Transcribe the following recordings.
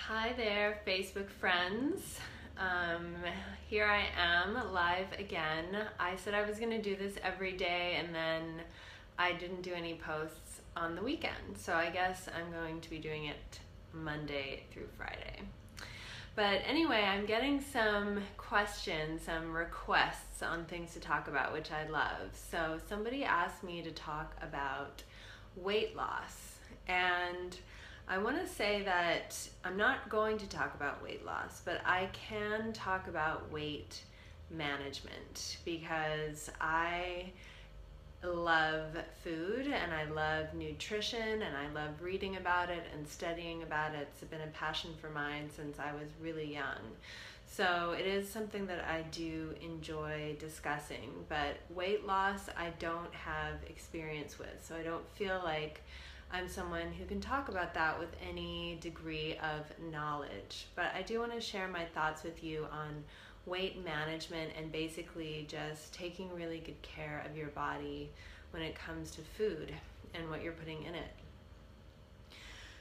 Hi there, Facebook friends. Here I am live again. I said I was going to do this every day and then I didn't do any posts on the weekend. So I guess I'm going to be doing it Monday through Friday. But anyway, I'm getting some questions, some requests on things to talk about, which I love. So somebody asked me to talk about weight loss, and I want to say that I'm not going to talk about weight loss, but I can talk about weight management because I love food and I love nutrition and I love reading about it and studying about it. It's been a passion for mine since I was really young. So it is something that I do enjoy discussing, but weight loss I don't have experience with, so I don't feel like I'm someone who can talk about that with any degree of knowledge. But I do want to share my thoughts with you on weight management and basically just taking really good care of your body when it comes to food and what you're putting in it.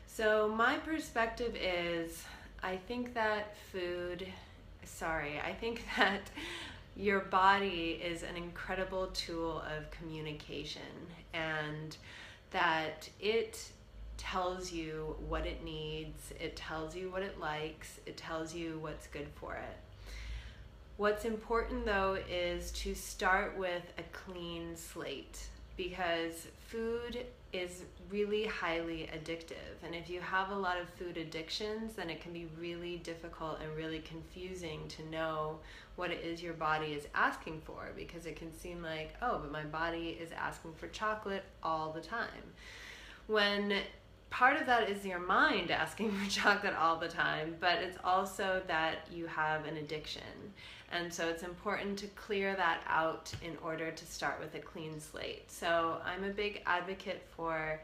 So my perspective is, I think that your body is an incredible tool of communication, and that it tells you what it needs, it tells you what it likes, it tells you what's good for it. What's important though is to start with a clean slate, because food is really highly addictive, and if you have a lot of food addictions, then it can be really difficult and really confusing to know what it is your body is asking for, because it can seem like, oh, but my body is asking for chocolate all the time, when part of that is your mind asking for chocolate all the time, but it's also that you have an addiction. And so it's important to clear that out in order to start with a clean slate. So I'm a big advocate for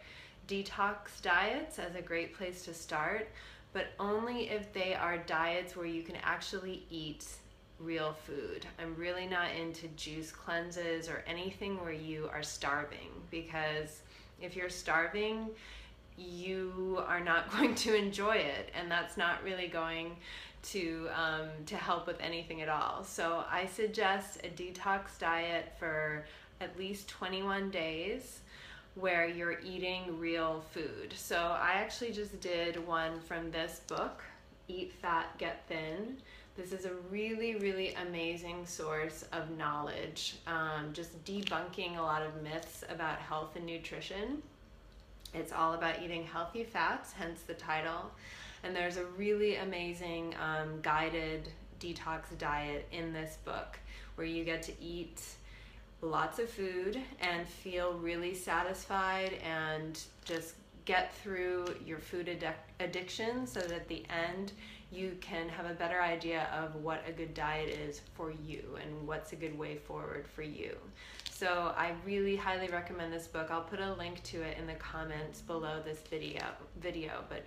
detox diets as a great place to start, but only if they are diets where you can actually eat real food. I'm really not into juice cleanses or anything where you are starving, because if you're starving, you are not going to enjoy it, and that's not really going to help with anything at all. So I suggest a detox diet for at least 21 days where you're eating real food. So I actually just did one from this book, Eat Fat, Get Thin. This is a really, really amazing source of knowledge, just debunking a lot of myths about health and nutrition. It's all about eating healthy fats, hence the title. And there's a really amazing guided detox diet in this book where you get to eat lots of food and feel really satisfied and just get through your food addiction, so that at the end you can have a better idea of what a good diet is for you and what's a good way forward for you. So I really highly recommend this book. I'll put a link to it in the comments below this video, but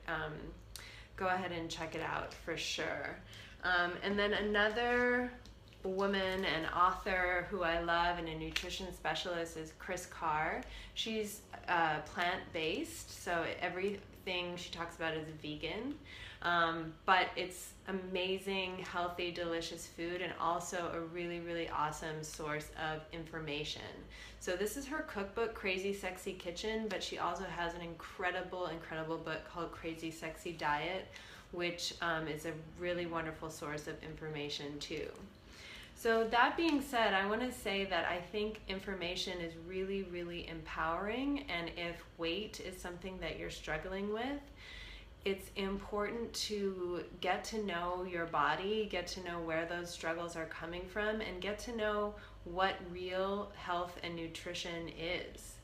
go ahead and check it out for sure. And then another woman and author who I love and a nutrition specialist is Chris Carr. She's plant-based, so everything she talks about is vegan, but it's amazing, healthy, delicious food, and also a really, really awesome source of information. So this is her cookbook, Crazy Sexy Kitchen, but she also has an incredible book called Crazy Sexy Diet, which is a really wonderful source of information too. So that being said, I want to say that I think information is really, really empowering, and if weight is something that you're struggling with, it's important to get to know your body, get to know where those struggles are coming from, and get to know what real health and nutrition is.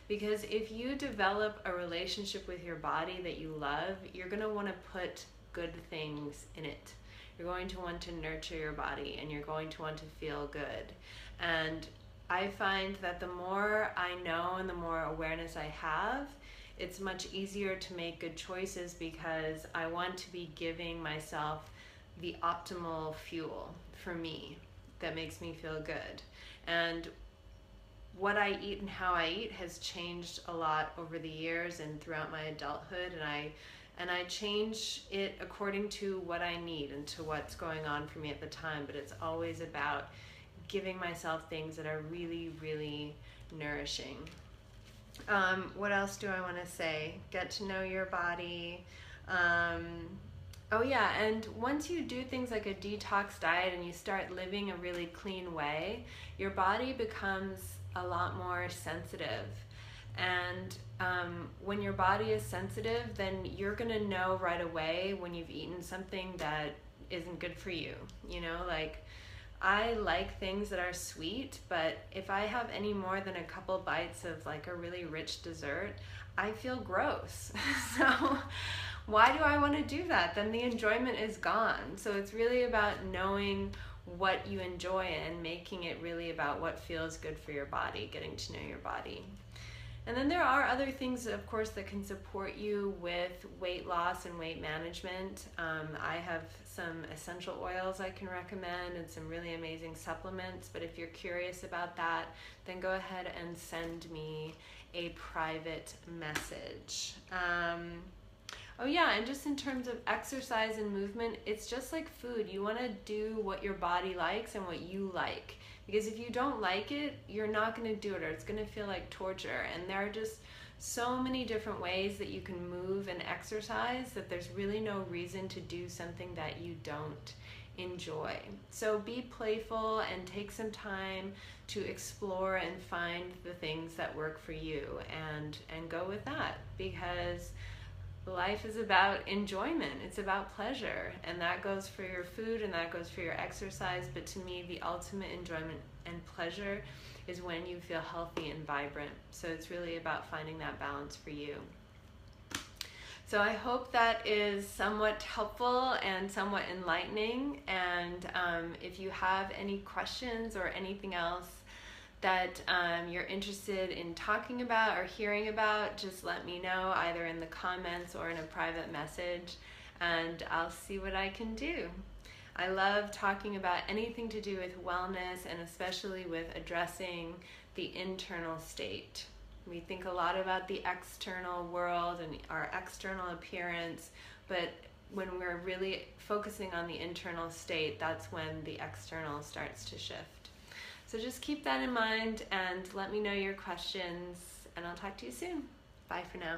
Because if you develop a relationship with your body that you love, you're going to want to put good things in it. You're going to want to nurture your body, and you're going to want to feel good. And I find that the more I know and the more awareness I have, it's much easier to make good choices, because I want to be giving myself the optimal fuel for me that makes me feel good. And what I eat and how I eat has changed a lot over the years and throughout my adulthood, and I change it according to what I need and to what's going on for me at the time. But it's always about giving myself things that are really, really nourishing. What else do I want to say? Get to know your body. Oh yeah, and once you do things like a detox diet and you start living a really clean way, your body becomes a lot more sensitive. And when your body is sensitive, then you're gonna know right away when you've eaten something that isn't good for you. You know, like, I like things that are sweet, but if I have any more than a couple bites of like a really rich dessert, I feel gross. So why do I want to do that? Then the enjoyment is gone. So it's really about knowing what you enjoy and making it really about what feels good for your body, getting to know your body. And then there are other things, of course, that can support you with weight loss and weight management. I have some essential oils I can recommend and some really amazing supplements. But if you're curious about that, then go ahead and send me a private message. Oh yeah, and just in terms of exercise and movement, it's just like food. You want to do what your body likes and what you like. Because if you don't like it, you're not going to do it, or it's going to feel like torture. And there are just so many different ways that you can move and exercise that there's really no reason to do something that you don't enjoy. So be playful and take some time to explore and find the things that work for you, and go with that, because life is about enjoyment. It's about pleasure, and that goes for your food and that goes for your exercise. But to me, the ultimate enjoyment and pleasure is when you feel healthy and vibrant. So it's really about finding that balance for you. So I hope that is somewhat helpful and somewhat enlightening. And if you have any questions or anything else that you're interested in talking about or hearing about, just let me know either in the comments or in a private message, and I'll see what I can do. I love talking about anything to do with wellness, and especially with addressing the internal state. We think a lot about the external world and our external appearance, but when we're really focusing on the internal state, that's when the external starts to shift. So just keep that in mind and let me know your questions, and I'll talk to you soon. Bye for now.